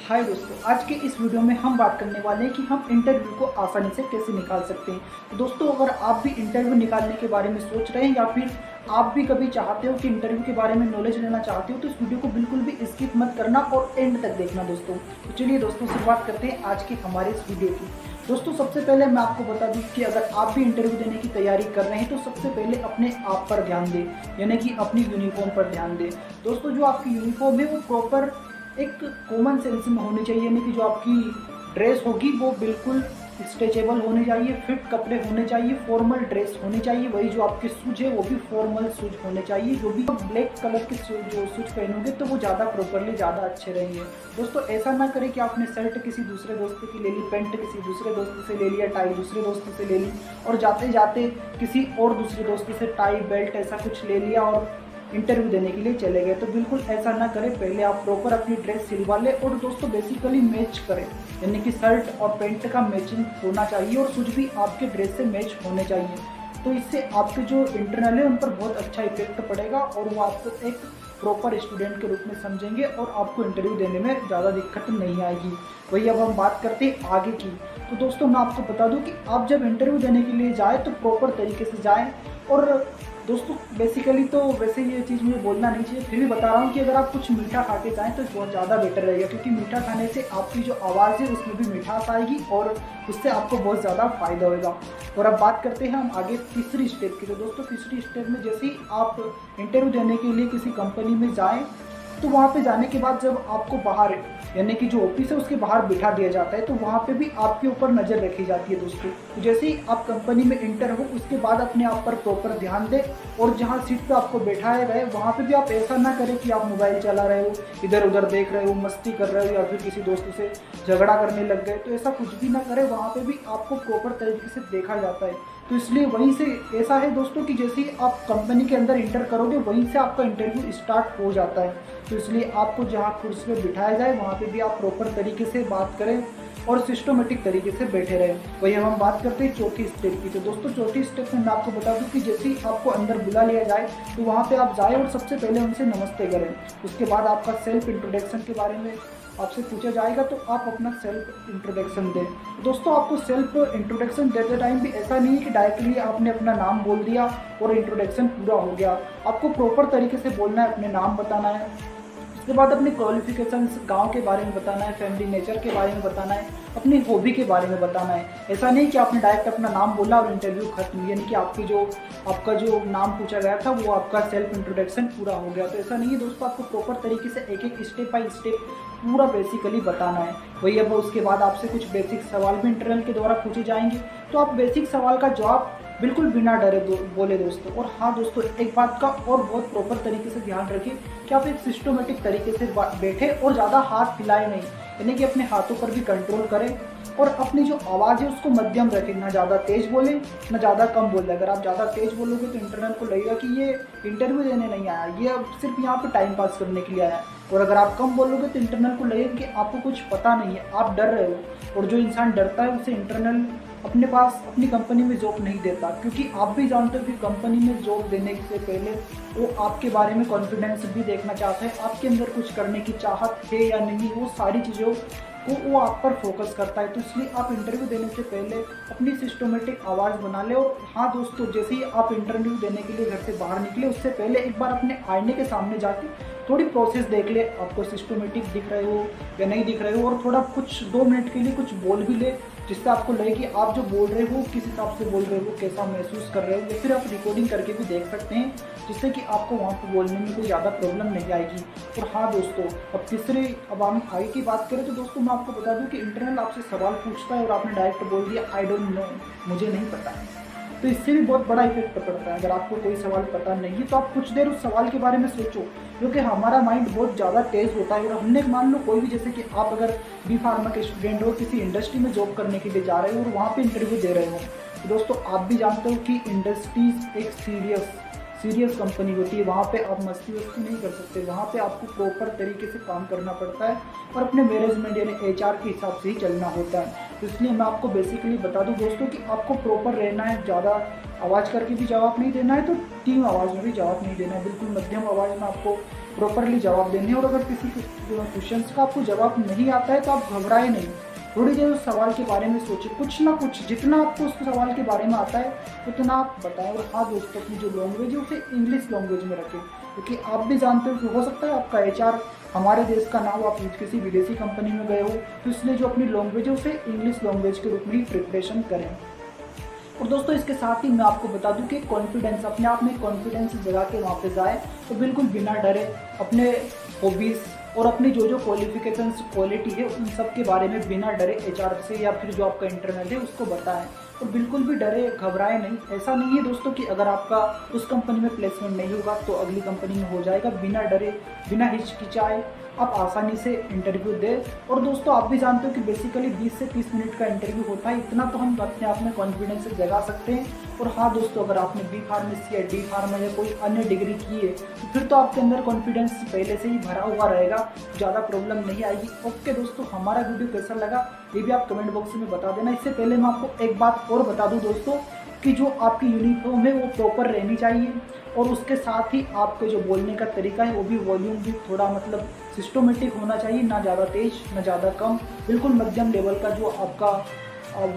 हाय दोस्तों, आज के इस वीडियो में हम बात करने वाले हैं कि हम इंटरव्यू को आसानी से कैसे निकाल सकते हैं। तो दोस्तों, अगर आप भी इंटरव्यू निकालने के बारे में सोच रहे हैं या फिर आप भी कभी चाहते हो कि इंटरव्यू के बारे में नॉलेज लेना चाहते हो तो इस वीडियो को बिल्कुल भी स्किप मत करना और एंड तक देखना दोस्तों। तो चलिए दोस्तों, शुरुआत करते हैं आज के हमारे इस वीडियो की। दोस्तों, सबसे पहले मैं आपको बता दूं कि अगर आप भी इंटरव्यू देने की तैयारी कर रहे हैं तो सबसे पहले अपने आप पर ध्यान दें, यानी कि अपनी यूनिफॉर्म पर ध्यान दें। दोस्तों, जो आपकी यूनिफॉर्म है वो प्रॉपर एक कॉमन सेंस में होनी चाहिए, यानी कि जो आपकी ड्रेस होगी वो बिल्कुल स्ट्रेचेबल होने चाहिए, फिट कपड़े होने चाहिए, फॉर्मल ड्रेस होनी चाहिए। वही जो आपके शूज है वो भी फॉर्मल शूज होने चाहिए। जो भी ब्लैक कलर के जो शूज पहनोगे तो वो ज़्यादा प्रॉपरली ज़्यादा अच्छे रहेंगे। दोस्तों, ऐसा ना करें कि आपने शर्ट किसी दूसरे दोस्त की ले ली, पैंट किसी दूसरे दोस्त से ले लिया, टाई दूसरे दोस्त से ले ली और जाते जाते किसी और दूसरे दोस्त से टाई बेल्ट ऐसा कुछ ले लिया और इंटरव्यू देने के लिए चले गए। तो बिल्कुल ऐसा ना करें, पहले आप प्रॉपर अपनी ड्रेस सिलवा लें और दोस्तों बेसिकली मैच करें, यानी कि शर्ट और पैंट का मैचिंग होना चाहिए और शूज भी आपके ड्रेस से मैच होने चाहिए। तो इससे आपके जो इंटरनल है उन पर बहुत अच्छा इफेक्ट पड़ेगा और वो आपको एक प्रॉपर स्टूडेंट के रूप में समझेंगे और आपको इंटरव्यू देने में ज़्यादा दिक्कत नहीं आएगी। वही अब हम बात करते हैं आगे की। तो दोस्तों, मैं आपको बता दूं कि आप जब इंटरव्यू देने के लिए जाए तो प्रॉपर तरीके से जाएं। और दोस्तों बेसिकली तो वैसे ये चीज़ मुझे बोलना नहीं चाहिए, फिर भी बता रहा हूँ कि अगर आप कुछ मीठा खा के जाएँ तो बहुत ज़्यादा बेटर रहेगा, क्योंकि मीठा खाने से आपकी जो आवाज़ है उसमें भी मिठास आएगी और उससे आपको बहुत ज़्यादा फायदा होगा। और अब बात करते हैं हम आगे तीसरी स्टेप की। तो दोस्तों, तीसरी स्टेप में जैसे ही आप इंटरव्यू देने के लिए किसी कंपनी में जाएँ तो वहाँ पे जाने के बाद जब आपको बाहर यानी कि जो ऑफिस है उसके बाहर बिठा दिया जाता है तो वहाँ पे भी आपके ऊपर नज़र रखी जाती है दोस्तों। तो जैसे ही आप कंपनी में इंटर हो उसके बाद अपने आप पर प्रॉपर ध्यान दें और जहाँ सीट पे आपको बैठाया गया है वहाँ पे भी आप ऐसा ना करें कि आप मोबाइल चला रहे हो, इधर उधर देख रहे हो, मस्ती कर रहे हो या फिर किसी दोस्त से झगड़ा करने लग गए। तो ऐसा कुछ भी ना करें, वहाँ पर भी आपको प्रॉपर तरीके से देखा जाता है। तो इसलिए वहीं से ऐसा है दोस्तों कि जैसे ही आप कंपनी के अंदर इंटर करोगे वहीं से आपका इंटरव्यू स्टार्ट हो जाता है। तो इसलिए आपको जहाँ कुर्सी पे बिठाया जाए वहाँ पे भी आप प्रॉपर तरीके से बात करें और सिस्टमेटिक तरीके से बैठे रहें। वही हम बात करते हैं चौथी स्टेप की। तो दोस्तों, चौथी स्टेप में मैं आपको बता दूं कि जैसे ही आपको अंदर बुला लिया जाए तो वहाँ पे आप जाए और सबसे पहले उनसे नमस्ते करें। उसके बाद आपका सेल्फ इंट्रोडक्शन के बारे में आपसे पूछा जाएगा तो आप अपना सेल्फ इंट्रोडक्शन दें। दोस्तों, आपको सेल्फ इंट्रोडक्शन देते टाइम भी ऐसा नहीं है कि डायरेक्टली आपने अपना नाम बोल दिया और इंट्रोडक्शन पूरा हो गया। आपको प्रॉपर तरीके से बोलना है, अपने नाम बताना है, उसके बाद अपनी क्वालिफिकेशंस, गांव के बारे में बताना है, फैमिली नेचर के बारे में बताना है, अपनी हॉबी के बारे में बताना है। ऐसा नहीं कि आपने डायरेक्ट अपना नाम बोला और इंटरव्यू खत्म, यानी कि आपका जो नाम पूछा गया था वो आपका सेल्फ इंट्रोडक्शन पूरा हो गया। तो ऐसा नहीं है दोस्तों, आपको प्रॉपर तरीके से एक एक स्टेप बाय स्टेप पूरा बेसिकली बताना है। वही अब उसके बाद आपसे कुछ बेसिक सवाल भी इंटरव्यू के द्वारा पूछे जाएंगे तो आप बेसिक सवाल का जवाब बिल्कुल बिना डरे बोले दोस्तों। और हाँ दोस्तों, एक बात का और बहुत प्रॉपर तरीके से ध्यान रखिए कि आप एक सिस्टमेटिक तरीके से बैठे और ज़्यादा हाथ हिलाए नहीं, यानी कि अपने हाथों पर भी कंट्रोल करें और अपनी जो आवाज़ है उसको मध्यम रखें, ना ज़्यादा तेज़ बोले ना ज़्यादा कम बोले। अगर आप ज़्यादा तेज़ बोलोगे तो इंटरनल को लगेगा कि ये इंटरव्यू देने नहीं आया, ये अब सिर्फ यहाँ पे टाइम पास करने के लिए आया। और अगर आप कम बोलोगे तो इंटरनल को लगेगा कि आपको कुछ पता नहीं है, आप डर रहे हो। और जो इंसान डरता है उसे इंटरनल अपने पास अपनी कंपनी में जॉब नहीं देता, क्योंकि आप भी जानते हो कि कंपनी में जॉब देने से पहले वो आपके बारे में कॉन्फिडेंस भी देखना चाहता है, आपके अंदर कुछ करने की चाहत है या नहीं, वो सारी चीज़ों को वो आप पर फोकस करता है। तो इसलिए आप इंटरव्यू देने से पहले अपनी सिस्टमेटिक आवाज़ बना ले। और हाँ दोस्तों, जैसे ही आप इंटरव्यू देने के लिए घर से बाहर निकले उससे पहले एक बार अपने आईने के सामने जाके थोड़ी प्रोसेस देख ले, आपको सिस्टमेटिक दिख रहे हो या नहीं दिख रहे हो, और थोड़ा कुछ 2 मिनट के लिए कुछ बोल भी ले, जिससे आपको लगे कि आप जो बोल रहे हो किस हिसाब से बोल रहे हो, कैसा महसूस कर रहे हो। या फिर आप रिकॉर्डिंग करके भी देख सकते हैं, जिससे कि आपको वहाँ पर बोलने में कोई ज़्यादा प्रॉब्लम नहीं आएगी। और हाँ दोस्तों, अब हम आगे की बात करें तो दोस्तों मैं आपको बता दूं कि इंटरनल आपसे सवाल पूछता है और आपने डायरेक्ट बोल दिया आई डोंट नो, मुझे नहीं पता, तो इससे भी बहुत बड़ा इफेक्ट पड़ता है। अगर आपको कोई सवाल पता नहीं है तो आप कुछ देर उस सवाल के बारे में सोचो, क्योंकि हमारा माइंड बहुत ज़्यादा तेज़ होता है। और हमने मान लो कोई भी, जैसे कि आप अगर बी फार्मा के स्टूडेंट हो, किसी इंडस्ट्री में जॉब करने के लिए जा रहे हो और वहाँ पे इंटरव्यू दे रहे हो, तो दोस्तों आप भी जानते हो कि इंडस्ट्रीज एक सीरियस कंपनी होती है। वहाँ पे आप मस्ती वस्ती नहीं कर सकते, वहाँ पे आपको प्रॉपर तरीके से काम करना पड़ता है और अपने मैनेजमेंट यानी HR के हिसाब से ही चलना होता है। तो इसलिए मैं आपको बेसिकली बता दूं दोस्तों कि आपको प्रॉपर रहना है, ज़्यादा आवाज़ करके भी जवाब नहीं देना है तो टीम आवाज़ में भी जवाब नहीं देना है, बिल्कुल मध्यम आवाज़ में आपको प्रॉपरली जवाब देने हैं। और अगर किसी क्वेश्चन का आपको जवाब नहीं आता है तो आप घबराए नहीं, थोड़ी देर उस सवाल के बारे में सोचिए, कुछ ना कुछ जितना आपको उस सवाल के बारे में आता है उतना आप बताएं। और हाँ दोस्तों, अपनी जो लैंग्वेज है उसे इंग्लिश लैंग्वेज में रखें, क्योंकि आप भी जानते हो कि हो सकता है आपका HR हमारे देश का ना हो, आप किसी विदेशी कंपनी में गए हो, तो इसलिए जो अपनी लैंग्वेज है उसे इंग्लिश लैंग्वेज के रूप में ही प्रिपरेशन करें। और दोस्तों इसके साथ ही मैं आपको बता दूं कि कॉन्फिडेंस, अपने आप में कॉन्फिडेंस जगा के वहाँ पे जाए तो बिल्कुल बिना डरे अपने हॉबीज़ और अपनी जो जो क्वालिफिकेशंस क्वालिटी है उन सब के बारे में बिना डरे HR से या फिर जो आपका इंटरनल है उसको बताएं। तो बिल्कुल भी डरे घबराए नहीं। ऐसा नहीं है दोस्तों कि अगर आपका उस कंपनी में प्लेसमेंट नहीं होगा तो अगली कंपनी में हो जाएगा। बिना डरे बिना हिचकिचाए आप आसानी से इंटरव्यू दें। और दोस्तों आप भी जानते हो कि बेसिकली 20 से 30 मिनट का इंटरव्यू होता है, इतना तो हम अपने आप में कॉन्फिडेंस से जगा सकते हैं। और हाँ दोस्तों, अगर आपने B फार्मेसी या D फार्मा या कोई अन्य डिग्री की है तो फिर तो आपके अंदर कॉन्फिडेंस पहले से ही भरा हुआ रहेगा, ज़्यादा प्रॉब्लम नहीं आएगी। ओके दोस्तों, हमारा वीडियो कैसा लगा ये भी आप कमेंट बॉक्स में बता देना। इससे पहले मैं आपको एक बात और बता दूं दोस्तों कि जो आपकी यूनिफॉर्म है वो प्रॉपर रहनी चाहिए, और उसके साथ ही आपके जो बोलने का तरीका है वो भी वॉल्यूम भी थोड़ा मतलब सिस्टमेटिक होना चाहिए, ना ज़्यादा तेज ना ज़्यादा कम, बिल्कुल मध्यम लेवल का जो आपका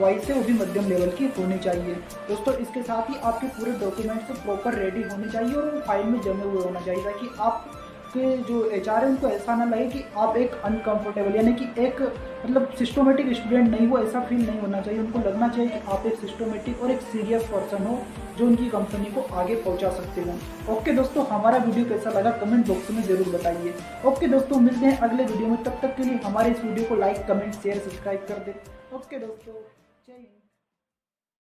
वॉइस है वो भी मध्यम लेवल की होनी चाहिए। दोस्तों इसके साथ ही आपके पूरे डॉक्यूमेंट्स प्रॉपर रेडी होने चाहिए और वो फाइल में जमे हुए होना चाहिए, ताकि आपके जो HR है उनको ऐसा ना लगे कि आप एक अनकंफर्टेबल यानी कि एक मतलब सिस्टमेटिक स्टूडेंट नहीं हो, ऐसा फील नहीं होना चाहिए। उनको लगना चाहिए कि आप एक सिस्टमेटिक और एक सीरियस पर्सन हो जो उनकी कंपनी को आगे पहुंचा सकते हो। ओके दोस्तों, हमारा वीडियो कैसा लगा कमेंट बॉक्स में ज़रूर बताइए। ओके दोस्तों, मिलते हैं अगले वीडियो में, तब तक के लिए हमारे इस वीडियो को लाइक कमेंट शेयर सब्सक्राइब कर दें। ओके दोस्तों, जय हिंद।